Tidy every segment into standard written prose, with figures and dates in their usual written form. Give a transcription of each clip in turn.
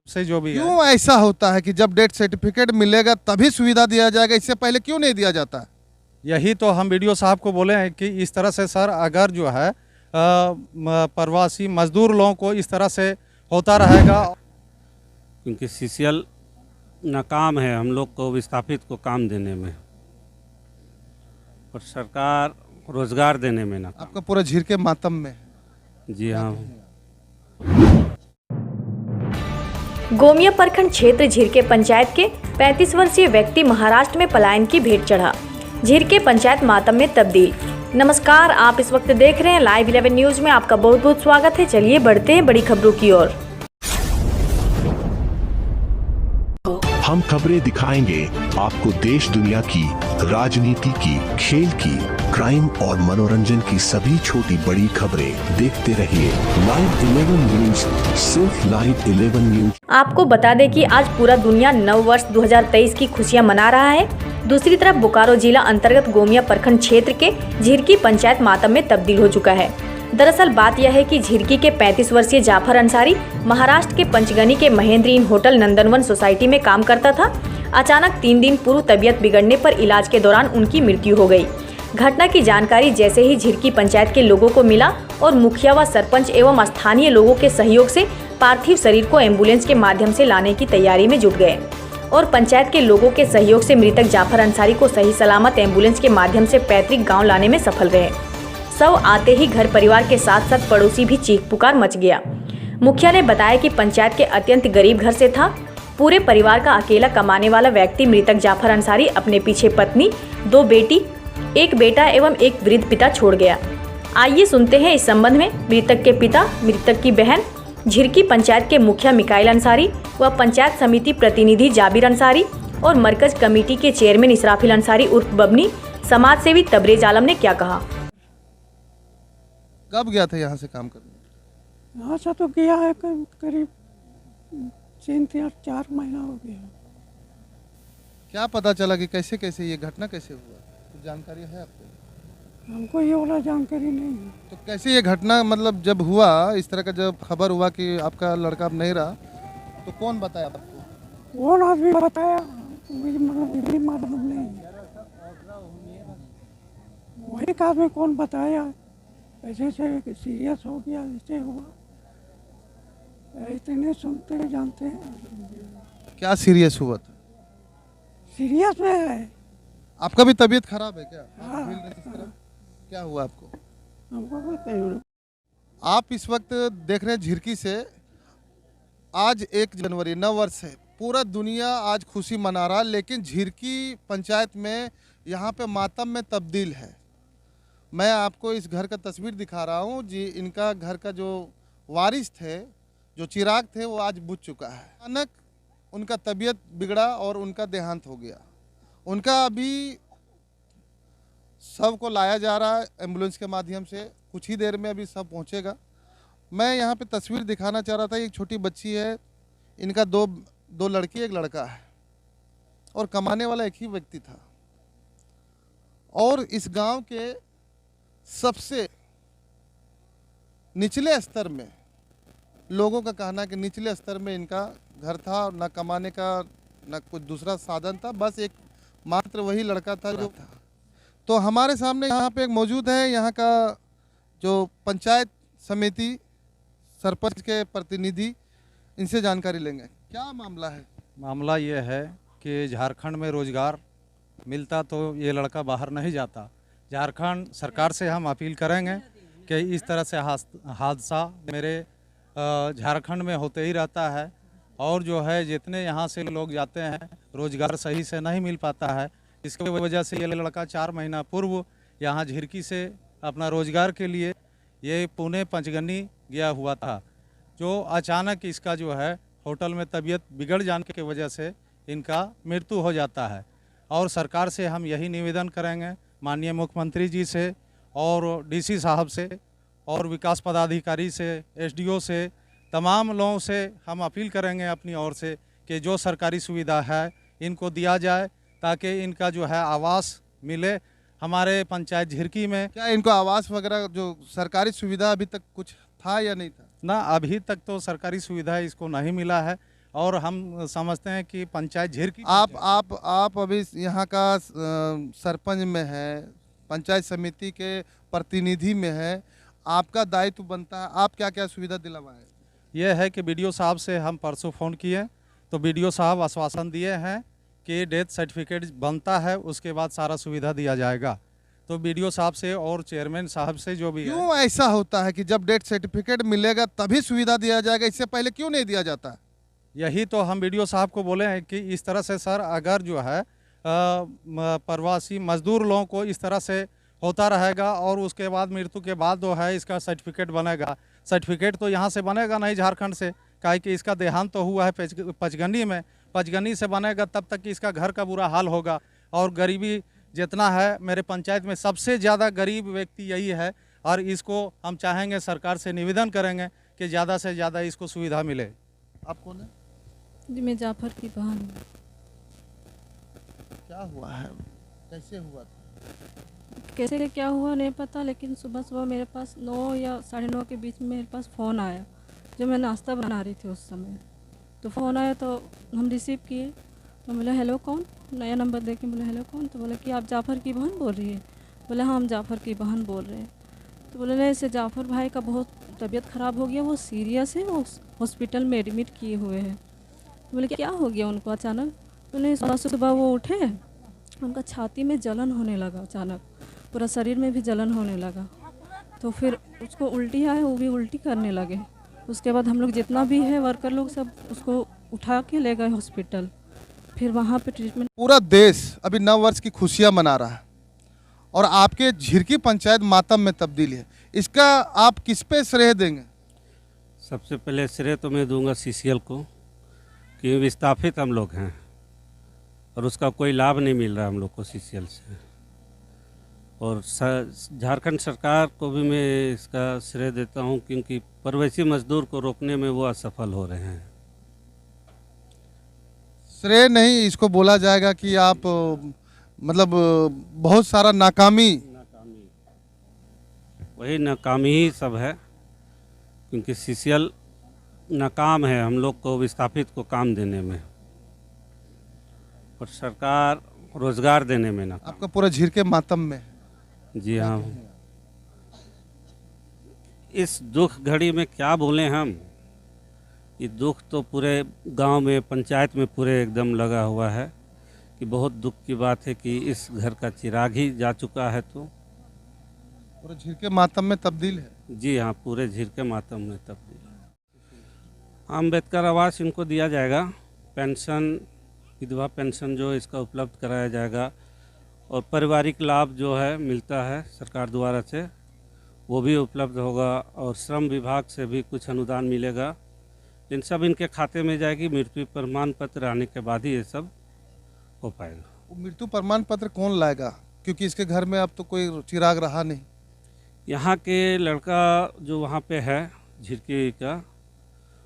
से जो भी है। क्यों ऐसा होता है कि जब डेथ सर्टिफिकेट मिलेगा तभी सुविधा दिया जाएगा, इससे पहले क्यों नहीं दिया जाता है? यही तो हम वीडियो साहब को बोले हैं कि इस तरह से सर अगर जो है प्रवासी मजदूर लोगों को इस तरह से होता रहेगा। क्योंकि सीसीएल नाकाम है हम लोग को विस्थापित को काम देने में, और सरकार रोजगार देने में नाकाम। आपका पूरा झिरके मातम में है। जी हाँ। गोमिया प्रखंड क्षेत्र झिरके पंचायत के 35 वर्षीय व्यक्ति महाराष्ट्र में पलायन की भेंट चढ़ा। झिरके पंचायत मातम में तब्दील। नमस्कार, आप इस वक्त देख रहे हैं लाइव 11 न्यूज में। आपका बहुत बहुत स्वागत है। चलिए बढ़ते हैं बड़ी खबरों की ओर। हम खबरें दिखाएंगे आपको देश दुनिया की, राजनीति की, खेल की, क्राइम और मनोरंजन की सभी छोटी बड़ी खबरें। देखते रहिए लाइव 11 न्यूज, सिर्फ लाइव 11 न्यूज। आपको बता दें कि आज पूरा दुनिया नव वर्ष 2023 की खुशियां मना रहा है। दूसरी तरफ बोकारो जिला अंतर्गत गोमिया प्रखंड क्षेत्र के झिरकी पंचायत मातम में तब्दील हो चुका है। दरअसल बात यह है कि झिरकी के 35 वर्षीय जाफर अंसारी महाराष्ट्र के पंचगनी के महेंद्र इन होटल नंदनवन सोसाइटी में काम करता था। अचानक 3 दिन पूर्व तबीयत बिगड़ने पर इलाज के दौरान उनकी मृत्यु हो गई। घटना की जानकारी जैसे ही झिरकी पंचायत के लोगों को मिला और मुखिया व सरपंच एवं स्थानीय लोगों के सहयोग से पार्थिव शरीर को एम्बुलेंस के माध्यम से लाने की तैयारी में जुट गए और पंचायत के लोगों के सहयोग से मृतक जाफर अंसारी को सही सलामत एम्बुलेंस के माध्यम से पैतृक गाँव लाने में सफल रहे। शव आते ही घर परिवार के साथ साथ पड़ोसी भी चीख पुकार मच गया। मुखिया ने बताया कि पंचायत के अत्यंत गरीब घर से था। पूरे परिवार का अकेला कमाने वाला व्यक्ति मृतक जाफर अंसारी अपने पीछे पत्नी, 2 बेटी, 1 बेटा एवं 1 वृद्ध पिता छोड़ गया। आइए सुनते हैं इस संबंध में मृतक के पिता, मृतक की बहन, झिरकी पंचायत के मुखिया मिकाइल अंसारी व पंचायत समिति प्रतिनिधि जाबिर अंसारी और मरकज कमेटी के चेयरमैन इसराफिल अंसारी उर्फ बबनी, समाज सेवी तबरेज आलम ने क्या कहा। कब गया था यहाँ से काम करने? यहाँ से तो गया है करीब 3-4 महीना हो गया। क्या पता चला कि कैसे कैसे ये घटना कैसे हुआ? कुछ जानकारी है आपको? हमको ये वाला जानकारी नहीं है। तो कैसे ये घटना मतलब जब हुआ, इस तरह का जब खबर हुआ कि आपका लड़का अब नहीं रहा, तो कौन बताया आपको? कौन आदमी बताया? मुझे मालूम नहीं। वही एक आदमी कौन बताया? ऐसे से सीरियस हो गया, ऐसे हुआ, इतने सुनते हैं जानते हैं। क्या सीरियस हुआ था? सीरियस में है। आपका भी तबीयत खराब है क्या? हाँ, क्या हुआ आपको? हमको बताइए। आप इस वक्त देख रहे हैं झिरकी से। आज 1 जनवरी नव वर्ष है। पूरा दुनिया आज खुशी मना रहा, लेकिन झिरकी पंचायत में यहाँ पे मातम में तब्दील है। मैं आपको इस घर का तस्वीर दिखा रहा हूँ जी। इनका घर का जो वारिस थे, जो चिराग थे, वो आज बुझ चुका है। अचानक उनका तबीयत बिगड़ा और उनका देहांत हो गया। उनका अभी शव को लाया जा रहा है एम्बुलेंस के माध्यम से। कुछ ही देर में अभी शव पहुँचेगा। मैं यहाँ पे तस्वीर दिखाना चाह रहा था। एक छोटी बच्ची है, इनका दो लड़की, 1 लड़का है और कमाने वाला एक ही व्यक्ति था। और इस गांव के सबसे निचले स्तर में लोगों का कहना है कि निचले स्तर में इनका घर था और न कमाने का न कुछ दूसरा साधन था, बस एक मात्र वही लड़का था जो था। तो हमारे सामने यहाँ पे एक मौजूद है, यहाँ का जो पंचायत समिति सरपंच के प्रतिनिधि, इनसे जानकारी लेंगे। क्या मामला है? मामला ये है कि झारखंड में रोजगार मिलता तो ये लड़का बाहर नहीं जाता। झारखंड सरकार से हम अपील करेंगे कि इस तरह से हादसा मेरे झारखंड में होते ही रहता है और जो है जितने यहाँ से लोग जाते हैं रोजगार सही से नहीं मिल पाता है। इसकी वजह से ये लड़का 4 महीना पूर्व यहाँ झिरकी से अपना रोजगार के लिए ये पुणे पंचगनी गया हुआ था। जो अचानक इसका जो है होटल में तबीयत बिगड़ जाने की वजह से इनका मृत्यु हो जाता है। और सरकार से हम यही निवेदन करेंगे, माननीय मुख्यमंत्री जी से और डीसी साहब से और विकास पदाधिकारी से, एसडीओ से, तमाम लोगों से हम अपील करेंगे अपनी ओर से कि जो सरकारी सुविधा है इनको दिया जाए ताकि इनका जो है आवास मिले हमारे पंचायत झिरकी में। क्या इनको आवास वगैरह जो सरकारी सुविधा अभी तक कुछ था या नहीं था? ना, अभी तक तो सरकारी सुविधा इसको नहीं मिला है और हम समझते हैं कि पंचायत झिरकी आप अभी यहाँ का सरपंच में है, पंचायत समिति के प्रतिनिधि में है, आपका दायित्व बनता है, आप क्या क्या सुविधा दिलवाएं? यह है कि बीडीओ साहब से हम परसों फ़ोन किए तो बीडीओ साहब आश्वासन दिए हैं कि डेथ सर्टिफिकेट बनता है उसके बाद सारा सुविधा दिया जाएगा। तो बीडीओ साहब से और चेयरमैन साहब से जो भी है, क्यों ऐसा होता है कि जब डेथ सर्टिफिकेट मिलेगा तभी सुविधा दिया जाएगा, इससे पहले क्यों नहीं दिया जाता? यही तो हम बीडीओ साहब को बोले हैं कि इस तरह से सर अगर जो है प्रवासी मजदूर लोगों को इस तरह से होता रहेगा और उसके बाद मृत्यु के बाद जो है इसका सर्टिफिकेट बनेगा, सर्टिफिकेट तो यहाँ से बनेगा नहीं झारखंड से, काहे कि इसका देहांत तो हुआ है पचगनी में, पचगनी से बनेगा तब तक कि इसका घर का बुरा हाल होगा। और गरीबी जितना है मेरे पंचायत में सबसे ज़्यादा गरीब व्यक्ति यही है और इसको हम चाहेंगे, सरकार से निवेदन करेंगे कि ज़्यादा से ज़्यादा इसको सुविधा मिले। आप कौन है? जी मैं जाफर की बहन हूँ। क्या हुआ है, कैसे हुआ था? कैसे क्या हुआ नहीं पता, लेकिन सुबह सुबह मेरे पास 9 या 9:30 के बीच में मेरे पास फ़ोन आया, जो मैं नाश्ता बना रही थी उस समय। तो फ़ोन आया तो हम रिसीव किए, तो बोले हेलो कौन, नया नंबर दे के बोले हेलो कौन, तो बोले कि आप जाफ़र की बहन बोल रही है? बोले हाँ हम जाफ़र की बहन बोल रहे हैं। तो बोले नहीं, ऐसे जाफ़र भाई का बहुत तबीयत ख़राब हो गया, वो सीरियस है, वो हॉस्पिटल में एडमिट किए हुए हैं। तो बोले क्या हो गया उनको अचानक? बोले सुबह वो उठे, उनका छाती में जलन होने लगा, अचानक पूरा शरीर में भी जलन होने लगा। तो फिर उसको उल्टी आए, वो भी उल्टी करने लगे। उसके बाद हम लोग जितना भी है वर्कर लोग सब उसको उठा के ले गए हॉस्पिटल, फिर वहाँ पे ट्रीटमेंट। पूरा देश अभी नव वर्ष की खुशियां मना रहा है और आपके झिरकी पंचायत मातम में तब्दील है, इसका आप किस पे श्रेय देंगे? सबसे पहले श्रेय तो मैं दूंगा सीसीएल को, कि विस्थापित हम लोग हैं और उसका कोई लाभ नहीं मिल रहा हम लोग को सीसीएल से। और झारखंड सरकार को भी मैं इसका श्रेय देता हूं, क्योंकि प्रवासी मजदूर को रोकने में वो असफल हो रहे हैं। श्रेय नहीं, इसको बोला जाएगा कि आप मतलब बहुत सारा नाकामी वही नाकामी ही सब है, क्योंकि सीसीएल नाकाम है हम लोग को विस्थापित को काम देने में और सरकार रोजगार देने में नाकाम। आपका पूरा झिरके मातम में है। जी हाँ, इस दुख घड़ी में क्या बोलें हम, ये दुख तो पूरे गांव में पंचायत में पूरे एकदम लगा हुआ है कि बहुत दुख की बात है कि इस घर का चिराग ही जा चुका है। तो पूरा झिरके मातम में तब्दील है। जी हाँ, पूरे झिरके मातम में तब्दील है। अम्बेडकर आवास इनको दिया जाएगा, पेंशन विधवा पेंशन जो इसका उपलब्ध कराया जाएगा और पारिवारिक लाभ जो है मिलता है सरकार द्वारा से वो भी उपलब्ध होगा और श्रम विभाग से भी कुछ अनुदान मिलेगा। इन सब इनके खाते में जाएगी, मृत्यु प्रमाण पत्र आने के बाद ही ये सब हो पाएगा। वो मृत्यु प्रमाण पत्र कौन लाएगा, क्योंकि इसके घर में अब तो कोई चिराग रहा नहीं? यहाँ के लड़का जो वहाँ पे है झिरकी का,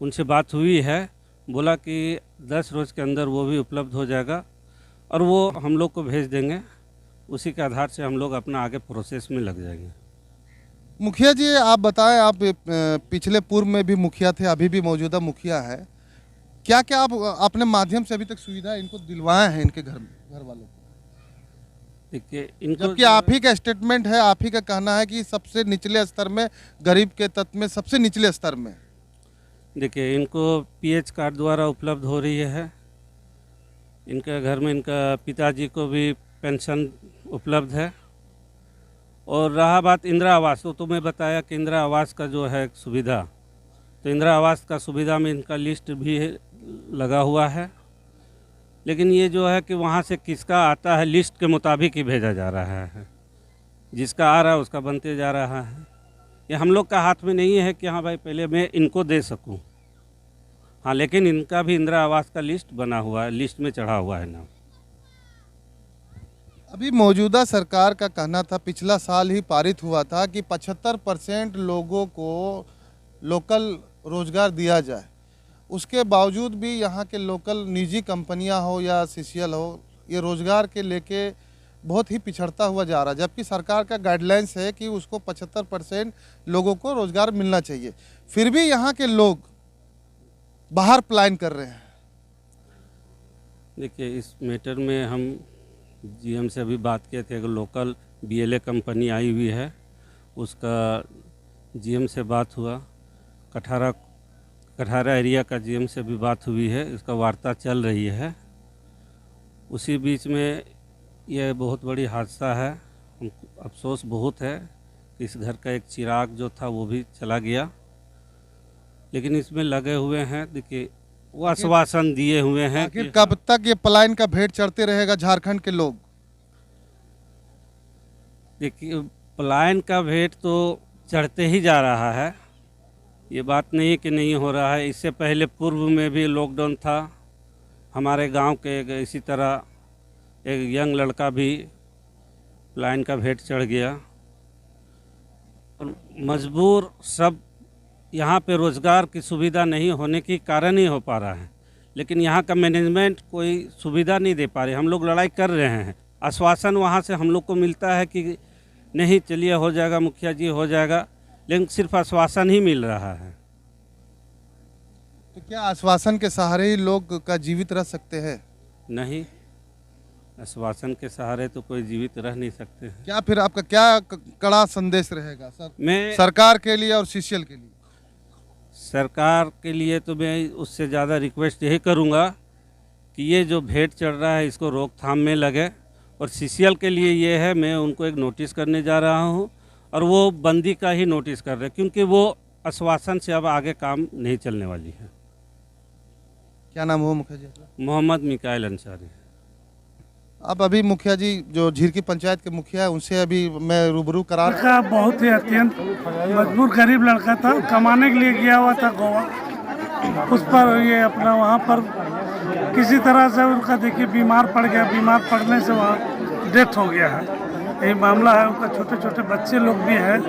उनसे बात हुई है, बोला कि 10 रोज़ के अंदर वो भी उपलब्ध हो जाएगा और वो हम लोग को भेज देंगे। उसी के आधार से हम लोग अपना आगे प्रोसेस में लग जाएंगे। मुखिया जी आप बताएं, आप पिछले पूर्व में भी मुखिया थे, अभी भी मौजूदा मुखिया है, क्या क्या आप अपने माध्यम से अभी तक सुविधा इनको दिलवाए हैं इनके घर वालों को? देखिए इनको, जबकि आप ही का स्टेटमेंट है, आप ही का कहना है कि सबसे निचले स्तर में, गरीब के तत्व में सबसे निचले स्तर में। देखिए इनको पीएच कार्ड द्वारा उपलब्ध हो रही है। इनके घर में इनका पिताजी को भी पेंशन उपलब्ध है। और रहा बात इंदिरा आवास, तो मैं बताया कि इंदिरा आवास का जो है सुविधा, तो इंदिरा आवास का सुविधा में इनका लिस्ट भी लगा हुआ है, लेकिन ये जो है कि वहाँ से किसका आता है लिस्ट के मुताबिक ही भेजा जा रहा है, जिसका आ रहा है उसका बनते जा रहा है। ये हम लोग का हाथ में नहीं है कि हाँ भाई पहले मैं इनको दे सकूँ। हाँ, लेकिन इनका भी इंदिरा आवास का लिस्ट बना हुआ है, लिस्ट में चढ़ा हुआ है नाम। अभी मौजूदा सरकार का कहना था, पिछला साल ही पारित हुआ था कि 75% लोगों को लोकल रोजगार दिया जाए। उसके बावजूद भी यहाँ के लोकल निजी कंपनियां हो या सीसीएल हो, ये रोजगार के लेके बहुत ही पिछड़ता हुआ जा रहा है, जबकि सरकार का गाइडलाइंस है कि उसको 75% लोगों को रोजगार मिलना चाहिए। फिर भी यहाँ के लोग बाहर पलायन कर रहे हैं। देखिए, इस मैटर में हम जीएम से अभी बात किए थे। लोकल BLA कंपनी आई हुई है, उसका जीएम से बात हुआ। कठारा एरिया का जीएम से भी बात हुई है, इसका वार्ता चल रही है। उसी बीच में यह बहुत बड़ी हादसा है। हमको अफसोस बहुत है कि इस घर का एक चिराग जो था वो भी चला गया, लेकिन इसमें लगे हुए हैं। देखिए, वो आश्वासन दिए हुए हैं कि आखिर कब तक ये पलायन का भेंट चढ़ते रहेगा झारखंड के लोग? देखिए, पलायन का भेंट तो चढ़ते ही जा रहा है, ये बात नहीं है कि नहीं हो रहा है। इससे पहले पूर्व में भी लॉकडाउन था, हमारे गांव के इसी तरह एक यंग लड़का भी पलायन का भेंट चढ़ गया। और मजबूर सब यहाँ पे रोज़गार की सुविधा नहीं होने के कारण ही हो पा रहा है, लेकिन यहाँ का मैनेजमेंट कोई सुविधा नहीं दे पा रहे। हम लोग लड़ाई कर रहे हैं, आश्वासन वहाँ से हम लोग को मिलता है कि नहीं चलिए हो जाएगा, मुखिया जी हो जाएगा, लेकिन सिर्फ आश्वासन ही मिल रहा है। तो क्या आश्वासन के सहारे ही लोग का जीवित रह सकते हैं? नहीं, आश्वासन के सहारे तो कोई जीवित रह नहीं सकते हैं। क्या फिर आपका क्या कड़ा संदेश रहेगा सर मैं सरकार के लिए और CCL के लिए? सरकार के लिए तो मैं उससे ज़्यादा रिक्वेस्ट यही करूँगा कि ये जो भेंट चढ़ रहा है इसको रोकथाम में लगे। और CCL के लिए ये है, मैं उनको एक नोटिस करने जा रहा हूँ और वो बंदी का ही नोटिस कर रहे हैं, क्योंकि वो आश्वासन से अब आगे काम नहीं चलने वाली है। क्या नाम हुआ मुखिया जी? मोहम्मद मिकाइल अंसारी। अब अभी मुखिया जी जो झिरकी पंचायत के मुखिया है, उनसे अभी मैं रूबरू करा लड़का बहुत ही अत्यंत मजबूर गरीब लड़का था, कमाने के लिए गया हुआ था गोवा। उस पर ये अपना वहाँ पर किसी तरह से उनका देखिए बीमार पड़ गया, बीमार पड़ने से वहाँ डेथ हो गया है। यही मामला है। उनका छोटे छोटे बच्चे लोग भी हैं,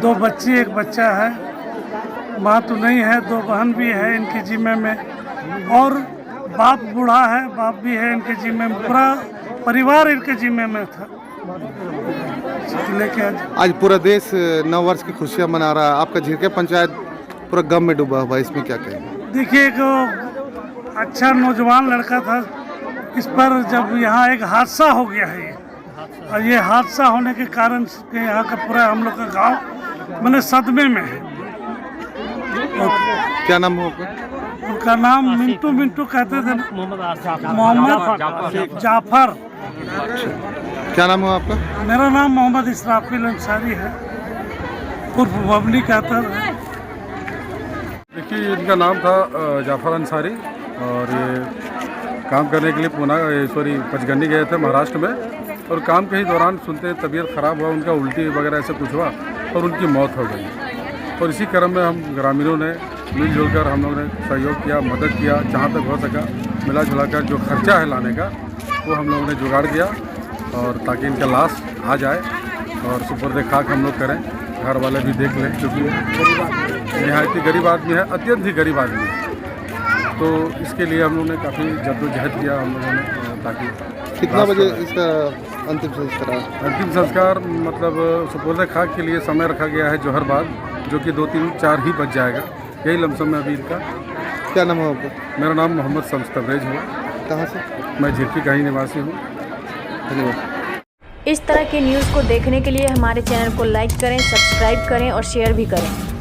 2 बच्ची 1 बच्चा है। माँ तो नहीं है, 2 बहन भी है इनके जिम्मे में, और बाप बूढ़ा है, बाप भी है इनके जिम्मे में, पूरा परिवार इनके जिम्मे में था। लेके आज पूरा देश नव वर्ष की खुशियाँ मना रहा है, आपका झिरकी पंचायत पूरा गम में डूबा हुआ, इसमें क्या कहेंगे? देखिए, एक अच्छा नौजवान लड़का था, इस पर जब यहाँ एक हादसा हो गया है और ये हादसा होने के कारण यहाँ का पूरा हम लोग का गांव मैंने सदमे में है। क्या नाम हो आपका? उनका नाम मिंटू कहते थे, मोहम्मद जाफर। क्या नाम हुआ आपका? मेरा नाम मोहम्मद इसराफिल अंसारी है, उर्फ बबली कहता है। देखिए, इनका नाम था जाफर अंसारी और ये काम करने के लिए पंचगनी गए थे महाराष्ट्र में, और काम के ही दौरान सुनते तबीयत ख़राब हुआ, उनका उल्टी वगैरह ऐसे कुछ हुआ और उनकी मौत हो गई। और इसी क्रम में हम ग्रामीणों ने मिलजुल कर हम लोगों ने सहयोग किया, मदद किया, जहाँ तक हो सका मिला जुला कर जो खर्चा है लाने का वो हम लोगों ने जुगाड़ किया, और ताकि इनका लाश आ जाए और सुपुर्द खाक हम लोग करें, घर वाले भी देख लें, क्योंकि नहायत ही गरीब आदमी है, अत्यंत ही गरीब आदमी है। तो इसके लिए हम लोगों ने काफ़ी जद्दोजहद किया हम लोगों ने, ताकि कितना बजे इसका अंतिम संस्कार? अंतिम संस्कार मतलब सुपुर्द खाक के लिए समय रखा गया है जोहर बाद, जो कि 2, 3, 4 ही बज जाएगा, यही लमसम में अभी इनका। क्या नाम है आपका? मेरा नाम मोहम्मद शम्स तबरेज हुआ। कहाँ से? मैं झिरकी का ही निवासी हूँ। इस तरह के न्यूज़ को देखने के लिए हमारे चैनल को लाइक करें, सब्सक्राइब करें और शेयर भी करें।